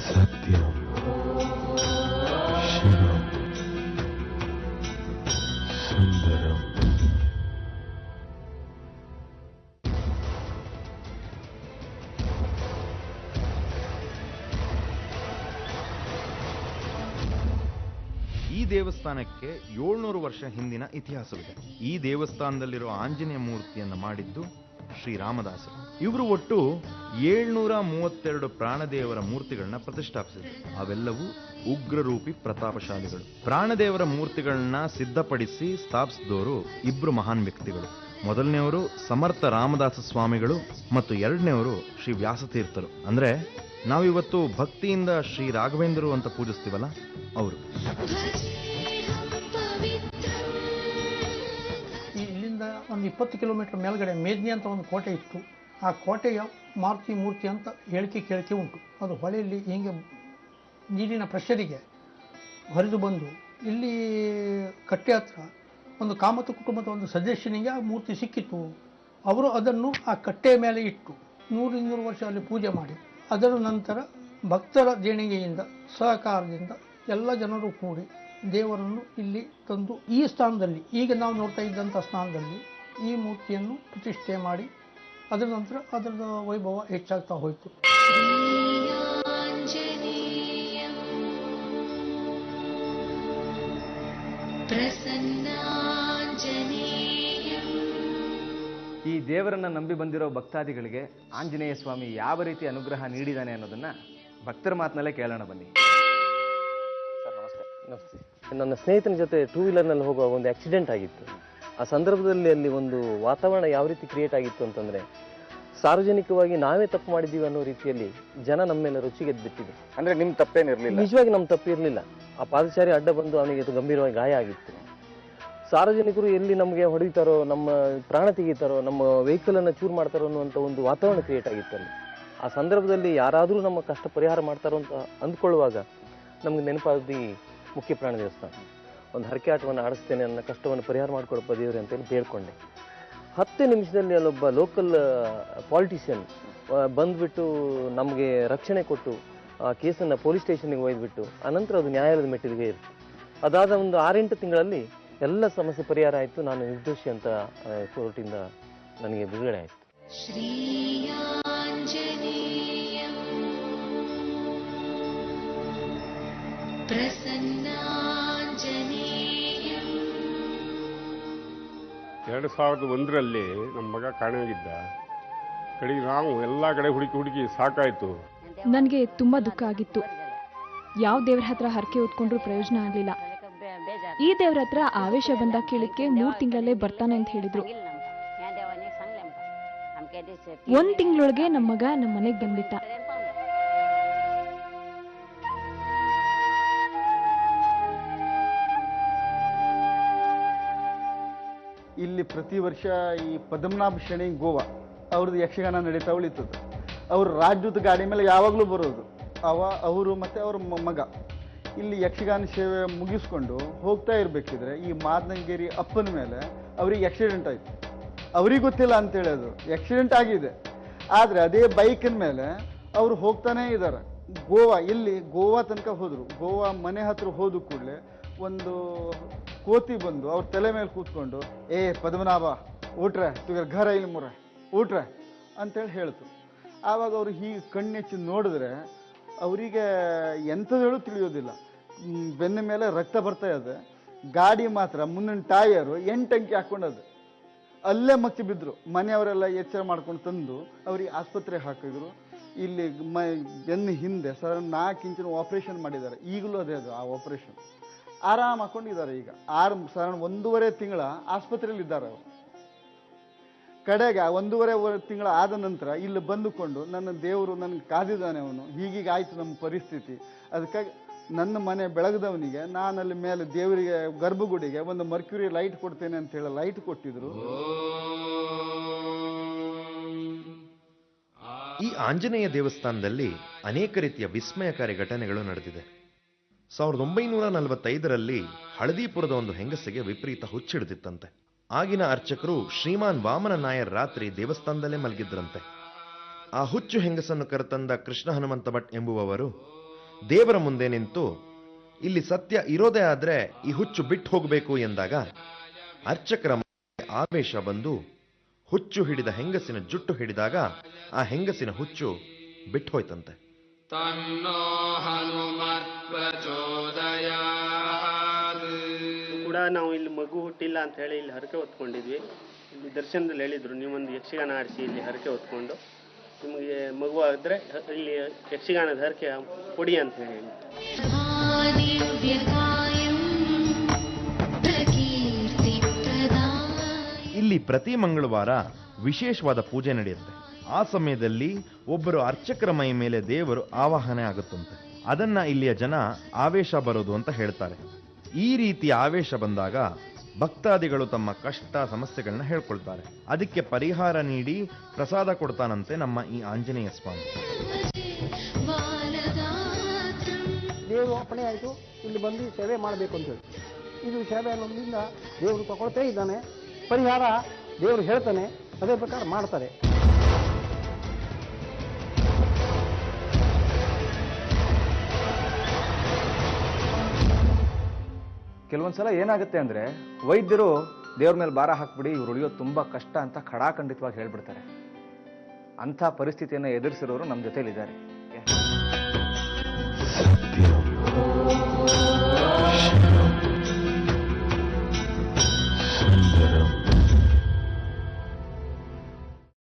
ಸತ್ಯಂ ಶಿವಂ ಸುಂದರಂ. ಈ ದೇವಸ್ಥಾನಕ್ಕೆ 700 ವರ್ಷ ಹಿಂದಿನ ಇತಿಹಾಸವಿದೆ. ಈ ದೇವಸ್ಥಾನದಲ್ಲಿರುವ ಆಂಜನೇಯ ಮೂರ್ತಿಯನ್ನು ಮಾಡಿದ್ದು ಶ್ರೀರಾಮದಾಸರು. ಇವರು ಒಟ್ಟು 732 ಪ್ರಾಣದೇವರ ಮೂರ್ತಿಗಳನ್ನ ಪ್ರತಿಷ್ಠಾಪಿಸಿದರು. ಅವೆಲ್ಲವೂ ಉಗ್ರರೂಪಿ ಪ್ರತಾಪಶಾಲಿಗಳು. ಪ್ರಾಣದೇವರ ಮೂರ್ತಿಗಳನ್ನ ಸಿದ್ಧಪಡಿಸಿ ಸ್ಥಾಪಿಸಿದವರು ಇಬ್ರು ಮಹಾನ್ ವ್ಯಕ್ತಿಗಳು. ಮೊದಲನೆಯವರು ಸಮರ್ಥ ರಾಮದಾಸ ಸ್ವಾಮಿಗಳು ಮತ್ತು ಎರಡನೆಯವರು ಶ್ರೀ ವ್ಯಾಸತೀರ್ಥರು. ಅಂದ್ರೆ ನಾವಿವತ್ತು ಭಕ್ತಿಯಿಂದ ಶ್ರೀ ರಾಘವೇಂದ್ರರು ಅಂತ ಪೂಜಿಸ್ತೀವಲ್ಲ, ಅವರು. ಇಲ್ಲಿಂದ ಒಂದು 20 ಕಿಲೋಮೀಟರ್ ಮೇಲ್ಗಡೆ ಮೇದ್ನಿ ಅಂತ ಒಂದು ಕೋಟೆ ಇತ್ತು. ಆ ಕೋಟೆಯ ಮಾರುತಿ ಮೂರ್ತಿ ಅಂತ ಕೇಳಿಕೆ ಉಂಟು. ಅದು ಹೊಳೆಯಲ್ಲಿ ಹೀಗೆ ನೀರಿನ ಪ್ರೆಷರಿಗೆ ಹರಿದು ಬಂದು ಇಲ್ಲಿ ಕಟ್ಟೆ ಹತ್ರ ಒಂದು ಕಾಮತ ಕುಟುಂಬದ ಒಂದು ಸದಸ್ಯನಿಗೆ ಆ ಮೂರ್ತಿ ಸಿಕ್ಕಿತ್ತು. ಅವರು ಅದನ್ನು ಆ ಕಟ್ಟೆಯ ಮೇಲೆ ಇಟ್ಟು 100-200 ವರ್ಷ ಅಲ್ಲಿ ಪೂಜೆ ಮಾಡಿ, ಅದರ ನಂತರ ಭಕ್ತರ ದೇಣಿಗೆಯಿಂದ ಸಹಕಾರದಿಂದ ಎಲ್ಲ ಜನರು ಕೂಡಿ ದೇವರನ್ನು ಇಲ್ಲಿ ತಂದು ಈ ಸ್ಥಾನದಲ್ಲಿ, ಈಗ ನಾವು ನೋಡ್ತಾ ಇದ್ದಂಥ ಸ್ಥಾನದಲ್ಲಿ ಈ ಮೂರ್ತಿಯನ್ನು ಪ್ರತಿಷ್ಠೆ ಮಾಡಿ ಅದರ ನಂತರ ಅದರ ವೈಭವ ಹೆಚ್ಚಾಗ್ತಾ ಹೋಯಿತು. ಈ ದೇವರನ್ನ ನಂಬಿ ಬಂದಿರೋ ಭಕ್ತಾದಿಗಳಿಗೆ ಆಂಜನೇಯ ಸ್ವಾಮಿ ಯಾವ ರೀತಿ ಅನುಗ್ರಹ ನೀಡಿದಾನೆ ಅನ್ನೋದನ್ನ ಭಕ್ತರ ಮಾತಿನಲ್ಲೇ ಕೇಳೋಣ ಬನ್ನಿ. ಸರ್ ನಮಸ್ತೆ. ನಮಸ್ತೆ. ನನ್ನ ಸ್ನೇಹಿತನ ಜೊತೆ 2 ವೀಲರ್ನಲ್ಲಿ ಹೋಗುವಾಗ ಒಂದು ಆಕ್ಸಿಡೆಂಟ್ ಆಗಿತ್ತು. ಆ ಸಂದರ್ಭದಲ್ಲಿ ಅಲ್ಲಿ ಒಂದು ವಾತಾವರಣ ಯಾವ ರೀತಿ ಕ್ರಿಯೇಟ್ ಆಗಿತ್ತು ಅಂತಂದ್ರೆ, ಸಾರ್ವಜನಿಕವಾಗಿ ನಾವೇ ತಪ್ಪು ಮಾಡಿದ್ದೀವಿ ಅನ್ನೋ ರೀತಿಯಲ್ಲಿ ಜನ ನಮ್ಮ ಮೇಲೆ ರುಚಿಗೆದ್ಬಿಟ್ಟಿದೆ. ಅಂದ್ರೆ ನಿಮ್ ತಪ್ಪೇನಿರ್ಲಿಲ್ಲ? ನಿಜವಾಗಿ ನಮ್ಮ ತಪ್ಪಿರಲಿಲ್ಲ. ಆ ಪಾದಚಾರಿ ಅಡ್ಡ ಬಂದು ಅವನಿಗೆ ಗಂಭೀರವಾಗಿ ಗಾಯ ಆಗಿತ್ತು. ಸಾರ್ವಜನಿಕರು ಎಲ್ಲಿ ನಮಗೆ ಹೊಡಿತಾರೋ, ನಮ್ಮ ಪ್ರಾಣ ತೆಗಿತಾರೋ, ನಮ್ಮ ವೆಹಿಕಲ್ ಅನ್ನು ಚೂರು ಮಾಡ್ತಾರೋ ಅನ್ನುವಂಥ ಒಂದು ವಾತಾವರಣ ಕ್ರಿಯೇಟ್ ಆಗಿತ್ತು ಅಲ್ಲಿ. ಆ ಸಂದರ್ಭದಲ್ಲಿ ಯಾರಾದರೂ ನಮ್ಮ ಕಷ್ಟ ಪರಿಹಾರ ಮಾಡ್ತಾರೋ ಅಂತ ಅಂದ್ಕೊಳ್ಳುವಾಗ ನಮ್ಗೆ ನೆನಪಾದಿ ಮುಖ್ಯ ಪ್ರಾಣ ದೇವಸ್ಥಾನ. ಒಂದು ಹರಕೆ ಆಟವನ್ನು ಆಡಿಸ್ತೇನೆ, ನನ್ನ ಕಷ್ಟವನ್ನು ಪರಿಹಾರ ಮಾಡಿಕೊಡಪ್ಪ ದೇವ್ರೆ ಅಂತೇಳಿ ಬೇಡ್ಕೊಂಡೆ. 10 ನಿಮಿಷದಲ್ಲಿ ಅಲ್ಲೊಬ್ಬ ಲೋಕಲ್ ಪಾಲಿಟಿಷಿಯನ್ ಬಂದ್ಬಿಟ್ಟು ನಮಗೆ ರಕ್ಷಣೆ ಕೊಟ್ಟು ಆ ಕೇಸನ್ನು ಪೊಲೀಸ್ ಸ್ಟೇಷನ್ಗೆ ಒಯ್ದುಬಿಟ್ಟು ಆನಂತರ ಅದು ನ್ಯಾಯಾಲಯದ ಮೆಟ್ಟಿಲಿಗೆ ಇರುತ್ತೆ. ಅದಾದ ಒಂದು 6-8 ತಿಂಗಳಲ್ಲಿ ಎಲ್ಲ ಸಮಸ್ಯೆ ಪರಿಹಾರ ಆಯಿತು. ನಾನು ನಿರ್ದೋಷಿ ಅಂತ ಕೋರ್ಟಿಂದ ನನಗೆ ಬಿಡುಗಡೆ ಆಯಿತು. ಪ್ರಸನ್ನಾಂಜನೇಯಂ. 2001ರಲ್ಲಿ ನಮ್ಮ ಮಗ ಕಾಣೆಯಾಗಿದ್ದ. ಕಡೆಗೆ ನಾವು ಎಲ್ಲ ಕಡೆ ಹುಡುಕಿ ಸಾಕಾಯ್ತು. ನನಗೆ ತುಂಬಾ ದುಃಖ ಆಗಿತ್ತು. ಯಾವ ದೇವ್ರ ಹತ್ರ ಹರಕೆ ಹೊತ್ಕೊಂಡ್ರು ಪ್ರಯೋಜನ ಆಗ್ಲಿಲ್ಲ. ಈ ದೇವ್ರ ಹತ್ರ ಆವೇಶ ಬಂದ ಕೇಳಿಕ್ಕೆ 3 ತಿಂಗಳಲ್ಲೇ ಬರ್ತಾನೆ ಅಂತ ಹೇಳಿದ್ರು. 1 ತಿಂಗಳೊಳಗೆ ನಮ್ಮ ಮಗ ನಮ್ಮ ಮನೆಗೆ ಬಂದ್ಬಿಟ್ಟ. ಇಲ್ಲಿ ಪ್ರತಿ ವರ್ಷ ಈ ಪದ್ಮನಾಭ ಶೆಣೈ ಗೋವಾ ಅವ್ರದ್ದು ಯಕ್ಷಗಾನ ನಡೀತಾ ಉಳಿತದೆ. ಅವರು ರಾಜ್ಯದ ಗಾಡಿ ಮೇಲೆ ಯಾವಾಗಲೂ ಬರೋದು. ಅವರು ಮತ್ತು ಅವ್ರ ಮಗ ಇಲ್ಲಿ ಯಕ್ಷಗಾನ ಸೇವೆ ಮುಗಿಸ್ಕೊಂಡು ಹೋಗ್ತಾ ಇರಬೇಕಿದ್ರೆ ಈ ಮಾದನಂಗೇರಿ ಅಪ್ಪನ ಮೇಲೆ ಅವ್ರಿಗೆ ಆಕ್ಸಿಡೆಂಟ್ ಆಯಿತು. ಅವ್ರಿಗೆ ಗೊತ್ತಿಲ್ಲ ಅಂತೇಳಿ ಅದು ಆಕ್ಸಿಡೆಂಟ್ ಆಗಿದೆ. ಆದರೆ ಅದೇ ಬೈಕಿನ ಮೇಲೆ ಅವರು ಹೋಗ್ತಾನೇ ಇದ್ದಾರೆ. ಗೋವಾ ತನಕ ಹೋದರು. ಗೋವಾ ಮನೆ ಹತ್ರ ಹೋದ ಕೂಡಲೇ ಒಂದು ಕೋತಿ ಬಂದು ಅವ್ರ ತಲೆ ಮೇಲೆ ಕೂತ್ಕೊಂಡು, ಏ ಪದ್ಮನಾಭ ಊಟ್ರೆ ತುಗರ್ ಘರ ಇಲ್ಲಿ ಮುರ ಊಟ್ರೆ ಅಂತೇಳಿ ಹೇಳ್ತು. ಆವಾಗ ಅವರು ಹೀಗೆ ಕಣ್ಣೆಚ್ಚಿ ನೋಡಿದ್ರೆ ಅವರಿಗೆ ಎಂಥದ್ದು ತಿಳಿಯೋದಿಲ್ಲ. ಬೆನ್ನ ಮೇಲೆ ರಕ್ತ ಬರ್ತಾ ಇದೆ. ಗಾಡಿ ಮಾತ್ರ ಮುಂದಿನ ಟೈಯರು 8 ಅಂಕಿ ಹಾಕ್ಕೊಂಡದು. ಅಲ್ಲೇ ಮಚ್ಚಿ ಬಿದ್ದರು. ಮನೆಯವರೆಲ್ಲ ಎಚ್ಚರ ಮಾಡ್ಕೊಂಡು ತಂದು ಅವ್ರಿಗೆ ಆಸ್ಪತ್ರೆಗೆ ಹಾಕಿದ್ರು. ಇಲ್ಲಿ ಬೆನ್ನ ಹಿಂದೆ ಸಾಧಾರಣ 4 ಇಂಚಿನ ಆಪರೇಷನ್ ಮಾಡಿದ್ದಾರೆ. ಈಗಲೂ ಅದೇ ಅದು ಆ ಆಪರೇಷನ್. ಆರಾಮ್ ಹಾಕೊಂಡಿದ್ದಾರೆ. ಈಗ ಸಾಧಾರಣ 1.5 ತಿಂಗಳ ಆಸ್ಪತ್ರೆಯಲ್ಲಿ ಇದ್ದಾರೆ ಅವರು. ಕಡೆಗೆ 1.5 ತಿಂಗಳ ಆದ ನಂತರ ಇಲ್ಲಿ ಬಂದುಕೊಂಡು ನನ್ನ ದೇವರು ನನಗೆ ಕಾದಿದ್ದಾನೆ, ಅವನು ಹೀಗೀಗ ಆಯ್ತು ನಮ್ಮ ಪರಿಸ್ಥಿತಿ, ಅದಕ್ಕಾಗಿ ನನ್ನ ಮನೆ ಬೆಳಗದವನಿಗೆ ನಾನಲ್ಲಿ ಮೇಲೆ ದೇವರಿಗೆ ಗರ್ಭಗುಡಿಗೆ ಒಂದು ಮರ್ಕ್ಯೂರಿ ಲೈಟ್ ಕೊಡ್ತೇನೆ ಅಂತ ಹೇಳಿ ಲೈಟ್ ಕೊಟ್ಟಿದ್ರು. ಈ ಆಂಜನೇಯ ದೇವಸ್ಥಾನದಲ್ಲಿ ಅನೇಕ ರೀತಿಯ ವಿಸ್ಮಯಕಾರಿ ಘಟನೆಗಳು ನಡೆದಿದೆ. 1945ರಲ್ಲಿ ಹಳದಿಪುರದ ಒಂದು ಹೆಂಗಸಿಗೆ ವಿಪರೀತ ಹುಚ್ಚಿಡ್ತಿತ್ತಂತೆ. ಆಗಿನ ಅರ್ಚಕರು ಶ್ರೀಮಾನ್ ವಾಮನ ನಾಯರ್ ರಾತ್ರಿ ದೇವಸ್ಥಾನದಲ್ಲೇ ಮಲಗಿದ್ರಂತೆ. ಆ ಹುಚ್ಚು ಹೆಂಗಸನ್ನು ಕರೆತಂದ ಕೃಷ್ಣ ಹನುಮಂತ ಭಟ್ ಎಂಬುವವರು ದೇವರ ಮುಂದೆ ನಿಂತು ಇಲ್ಲಿ ಸತ್ಯ ಇರೋದೇ ಆದ್ರೆ ಈ ಹುಚ್ಚು ಬಿಟ್ಟು ಹೋಗಬೇಕು ಎಂದಾಗ ಅರ್ಚಕರ ಮನಸ್ಸಿಗೆ ಆವೇಶ ಬಂದು ಹುಚ್ಚು ಹಿಡಿದ ಹೆಂಗಸಿನ ಜುಟ್ಟು ಹಿಡಿದಾಗ ಆ ಹೆಂಗಸಿನ ಹುಚ್ಚು ಬಿಟ್ಟು ಹೋಯ್ತಂತೆ. ಕೂಡ ನಾವು ಇಲ್ಲಿ ಮಗು ಹುಟ್ಟಿಲ್ಲ ಅಂತ ಹೇಳಿ ಇಲ್ಲಿ ಹರಕೆ ಹೊತ್ಕೊಂಡಿದ್ವಿ. ಇಲ್ಲಿ ದರ್ಶನದಲ್ಲಿ ಹೇಳಿದ್ರು, ನೀವೊಂದು ಯಕ್ಷಗಾನ ಆಡಿಸಿ ಇಲ್ಲಿ ಹರಕೆ ಹೊತ್ಕೊಂಡು ನಿಮಗೆ ಮಗು ಆಗಿದ್ರೆ ಇಲ್ಲಿ ಯಕ್ಷಗಾನದ ಹರಕೆ ಕೊಡಿ ಅಂತ ಹೇಳಿ. ಇಲ್ಲಿ ಪ್ರತಿ ಮಂಗಳವಾರ ವಿಶೇಷವಾದ ಪೂಜೆ ನಡೆಯುತ್ತೆ. ಆ ಸಮಯದಲ್ಲಿ ಒಬ್ಬರು ಅರ್ಚಕರ ಮೈ ಮೇಲೆ ದೇವರು ಆವಾಹನೆ ಆಗುತ್ತಂತೆ. ಅದನ್ನ ಇಲ್ಲಿಯ ಜನ ಆವೇಶ ಬರೋದು ಅಂತ ಹೇಳ್ತಾರೆ. ಈ ರೀತಿ ಆವೇಶ ಬಂದಾಗ ಭಕ್ತಾದಿಗಳು ತಮ್ಮ ಕಷ್ಟ ಸಮಸ್ಯೆಗಳನ್ನ ಹೇಳ್ಕೊಳ್ತಾರೆ. ಅದಕ್ಕೆ ಪರಿಹಾರ ನೀಡಿ ಪ್ರಸಾದ ಕೊಡ್ತಾನಂತೆ ನಮ್ಮ ಈ ಆಂಜನೇಯ ಸ್ವಾಮಿ. ದೇವರು ಅಪ್ಪಣೆ ಆಯಿತು, ಇಲ್ಲಿ ಬಂದು ಸೇವೆ ಮಾಡಬೇಕು ಅಂತ ಹೇಳಿ. ಇದು ಸೇವೆ ಅನ್ನೋದ್ರಿಂದ ದೇವರು ತಗೊಳ್ತೇ ಇದ್ದಾನೆ. ಪರಿಹಾರ ದೇವರು ಹೇಳ್ತಾನೆ, ಅದೇ ಪ್ರಕಾರ ಮಾಡ್ತಾರೆ. ಕೆಲವೊಂದ್ಸಲ ಏನಾಗುತ್ತೆ ಅಂದ್ರೆ ವೈದ್ಯರು ದೇವ್ರ ಮೇಲೆ ಭಾರ ಹಾಕ್ಬಿಡಿ, ಇವ್ರು ಉಳಿಯೋದು ತುಂಬಾ ಕಷ್ಟ ಅಂತ ಖಡಾಖಂಡಿತವಾಗಿ ಹೇಳ್ಬಿಡ್ತಾರೆ. ಅಂಥ ಪರಿಸ್ಥಿತಿಯನ್ನು ಎದುರಿಸಿರೋರು ನಮ್ಮ ಜೊತೆಲಿದ್ದಾರೆ.